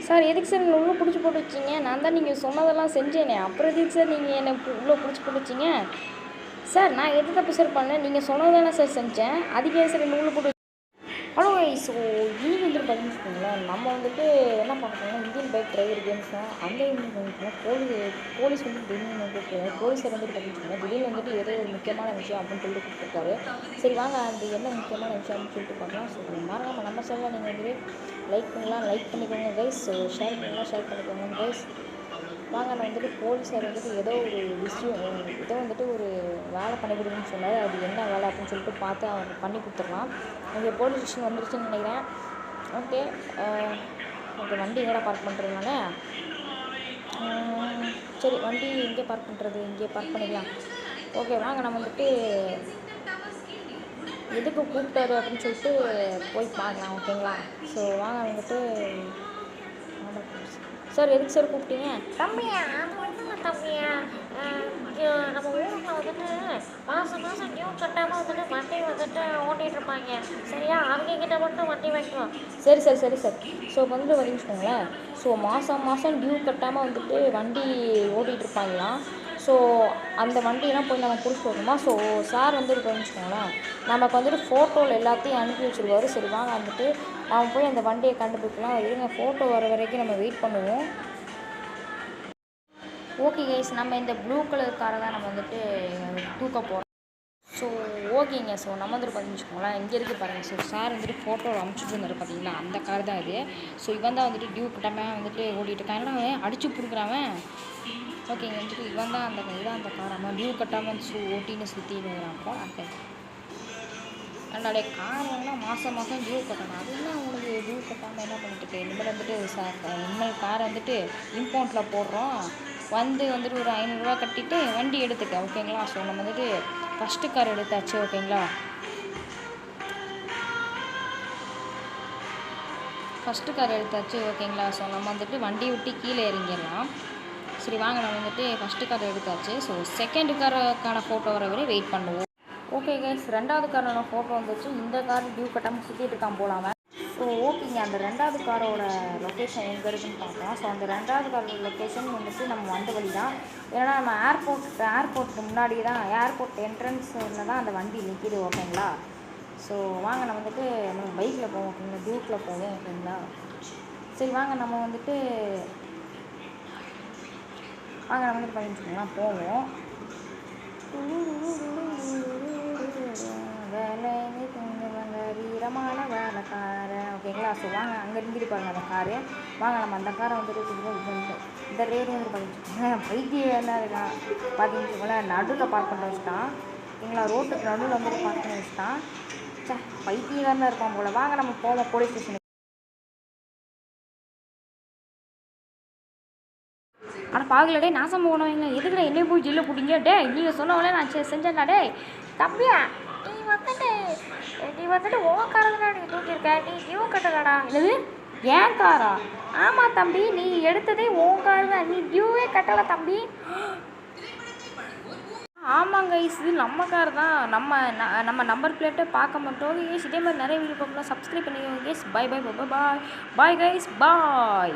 Sir எதுக்கு sir என்னை உள்ளே பிடிச்சி போட்டு வச்சிங்க? நான் தான் நீங்கள் சொன்னதெல்லாம் செஞ்சேனே, அப்புறம் எதுக்கு சார் நீங்கள் என்னை உள்ளே பிடிச்சி போட்டு வச்சிங்க? சார் நான் எது தப்பு சார் பண்ணேன்? நீங்கள் சொன்னது தானே சார் செஞ்சேன், அதுக்கே சார் என்னை உள்ளே போட்டு. ஹலோ ஸோ இன்னைக்கு வந்துட்டு பார்த்தீங்கன்னு வச்சுக்கோங்களேன், நம்ம வந்துட்டு என்ன பார்க்கணும்னா இந்தியன் பைக் டிரைவர் கேம்ஸ் தான். அந்த போலீஸ் வந்து திடீர்னு வந்துட்டு போலீஸார் வந்துட்டு பார்த்தீங்கன்னா திடீர்னு வந்துட்டு ஏதோ ஒரு முக்கியமான விஷயம் அப்படின்னு சொல்லிட்டு கூப்பிட்டுருக்காரு. சரி வாங்க அது என்ன முக்கியமான விஷயம் அப்படின்னு சொல்லிட்டு பார்க்கலாம். ஸோ மறக்காமல் நம்ம சேனலில் நீங்கள் வந்துட்டு லைக் பண்ணலாம், லைக் பண்ணிக்கோங்க கைஸ். ஷேர் பண்ணலாம், ஷேர் பண்ணிக்கோங்க கைஸ். வாங்க நான் வந்துட்டு போலீஸார் வந்துட்டு ஏதோ ஒரு விஷயம் ஏதோ வந்துட்டு ஒரு வேலை பண்ணி கொடுக்குன்னு சொன்னார். அது என்ன வேலை அப்படின்னு சொல்லிட்டு பார்த்து அவர் பண்ணி கொடுத்துடலாம். இங்கே போலீஸ் ஸ்டேஷன் வந்துருச்சுன்னு நினைக்கிறேன். ஓகே ஓகே, வண்டி எங்கடா பார்க் பண்ணுறதுனால சரி வண்டி எங்கே பார்க் பண்ணுறது, இங்கே பார்க் பண்ணிக்கலாம். ஓகே வாங்க நம்ம வந்துட்டு எதுக்கு கூப்பிட்டாரு அப்படின்னு சொல்லிட்டு போய் பார்க்கலாம். ஓகேங்களா? ஸோ வாங்க வந்துட்டு சார் எதுக்கு சார் கூப்பிட்டீங்க? தம்பியா அது ஒன்றும் தம்பியா, நம்ம ஊரில் வந்துட்டு மாதம் டியூ கட்டாமல் வந்துட்டு வண்டி வந்துட்டு ஓட்டிகிட்டு இருப்பாங்க. சரியா? அவங்க கிட்ட மட்டும் வண்டி வாங்கிக்குவோம். சரி சார் சரி சார். ஸோ வந்து வச்சுக்கோங்களேன், ஸோ மாதம் டியூ கட்டாமல் வந்துட்டு வண்டி ஓட்டிகிட்டு இருப்பாங்களாம். ஸோ அந்த வண்டியெல்லாம் போய் நம்ம பிடிச்சி போகணுமா? ஸோ சார் வந்துட்டு வச்சுக்கோங்களேன், நமக்கு வந்துட்டு ஃபோட்டோவில் எல்லாத்தையும் அனுப்பி வச்சுருவாரு. சரி வாங்க வந்துட்டு நம்ம போய் அந்த வண்டியை கண்டுபிடிக்கலாம். இருங்க, ஃபோட்டோ வர வரைக்கும் நம்ம வெயிட் பண்ணுவோம். ஓகே கைஸ், நம்ம இந்த ப்ளூ கலர் காரை தான் நம்ம வந்துட்டு தூக்க போகிறோம். ஸோ ஓகேங்க. ஸோ நம்ம வந்துட்டு பார்த்துச்சுக்கோங்களேன், இங்கே இருக்குது பாருங்கள். ஸோ சார் வந்துட்டு ஃபோட்டோ அனுப்பிச்சிட்டு இருந்தார் பார்த்தீங்களா, அந்த கார் தான் இது. ஸோ இவன் தான் வந்துட்டு டியூ கட்டாமல் வந்துட்டு ஓட்டிகிட்டு இருக்கான். ஏன்னா அடிச்சு பிடிக்கிறான். ஓகேங்க, வந்துட்டு இவன் தான் இதான் அந்த கார். அம்மா டியூ கட்டாமல் ஓட்டின்னு சுற்றிடுறான். போனாக்க அதனாலே கார் வாங்கினா மாதம் டியூ கட்டணும். அது என்ன உங்களுக்கு டியூ கட்டாமல் என்ன பண்ணிட்டு இனிமேல் வந்துட்டு சார் இனிமேல் காரை வந்துட்டு இம்பவுண்டில் போடுறோம், வந்துட்டு ஒரு 500 ரூபா கட்டிட்டு வண்டி எடுத்துக்க. ஓகேங்களா? ஸோ நம்ம வந்துட்டு ஃபஸ்ட்டு கார் எடுத்தாச்சு. ஓகேங்களா? ஃபஸ்ட்டு கார் எடுத்தாச்சு. ஓகேங்களா? ஸோ நம்ம வந்துட்டு வண்டி விட்டு கீழே இறங்கிடலாம். சரி வாங்க, நம்ம வந்துட்டு ஃபஸ்ட்டு கார் எடுத்தாச்சு. ஸோ செகண்ட் காருக்கான ஃபோட்டோ வர வரை வெயிட் பண்ணுவோம். ஓகே கைஸ், ரெண்டாவது காரோட ஃபோட்டோ வந்துச்சு. இந்த கார் டியூ கட்டாமல் சுற்றிட்டு இருக்கான் போலாமல். ஸோ ஓகேங்க, அந்த ரெண்டாவது காரோட லொக்கேஷன் எங்கே இருக்குதுன்னு பார்க்கலாம். ஸோ அந்த ரெண்டாவது காரோட லொக்கேஷன் வந்துட்டு நம்ம வந்த வழி தான். ஏன்னா நம்ம ஏர்போர்ட்டுக்கு முன்னாடி தான், ஏர்போர்ட் என்ட்ரன்ஸில் தான் அந்த வண்டி நிற்கிது. ஓகேங்களா? ஸோ வாங்க நம்ம வந்துட்டு நம்ம பைக்கில் போவோம். ஓகேங்களா? டியூக்கில் போவோம். ஓகேங்களா? சரி வாங்க நம்ம வந்துட்டு பண்ணிச்சுக்கலாம் போவோம். வீரமான வேலைக்கார. ஓகேங்களா? ஸோ வாங்க அங்கே இருந்துட்டு பாருங்கள் அந்த காரு. வாங்க நம்ம அந்த காரை வந்துட்டு இந்த ரேடு வந்துட்டு பண்ணிச்சுக்கோங்க. பைத்தியம் என்ன இருக்கான் பார்த்தீங்கன்னு நடுவில் பார்க் பண்ண வச்சுட்டான். ஓகேங்களா? ரோட்டுக்கு நடுவில் வந்துட்டு பார்க் பண்ணி வச்சுட்டான். பைத்தியம் தான் இருப்பான் போல். வாங்க நம்ம போவோம் போலீஸ் ஸ்டேஷனுக்கு. ஆனால் பார்க்கலடே, நாசம் போனவங்க எதுக்குடா என்னை போய் ஜெல்ல போட்டிங்க? டே நீங்கள் சொன்னவங்களே நான் செஞ்சேன்டா. டே தம்பியா நீ வந்துட்டு உன் காரங்கடா நீ தூக்கியிருக்க, நீ டியூ கட்டலடா. என்னது ஏன் காரா? ஆமாம் தம்பி, நீ எடுத்ததே உன் கார் தான், நீ டியூவே கட்டலை தம்பி. ஆமாங்க கைஸ், இது நம்ம கார் தான். நம்ம நம்பர் பிளேட்டை பார்க்க மாட்டோம் கைஸ். இதே மாதிரி நிறைய வீடியோ பார்க்கலாம். சப்ஸ்கிரைப் பண்ணிக்கோங்க கைஸ். பாய் பாய் பாய் பாய் பாய் கைஸ், பாய்.